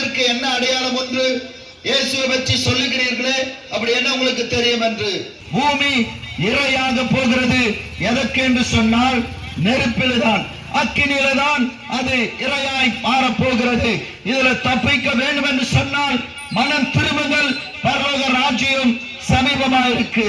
என்பதற்கு என்ன அடையாளம் ஒன்று? இயேசுவை பற்றி சொல்லுகிறீர்களே, அப்படி என்ன உங்களுக்கு தெரியும் என்று? பூமி இரையாக போகிறது. எதற்கு என்று சொன்னால் நெருப்பில்தான், அக்கினியில்தான் அது இரையாய் மாறப்போகிறது. இதுல தப்பிக்க வேண்டும் என்று சொன்னால் மனம் திரும்புங்கள், பரலோக ராஜ்யம் சமீபமா இருக்கு.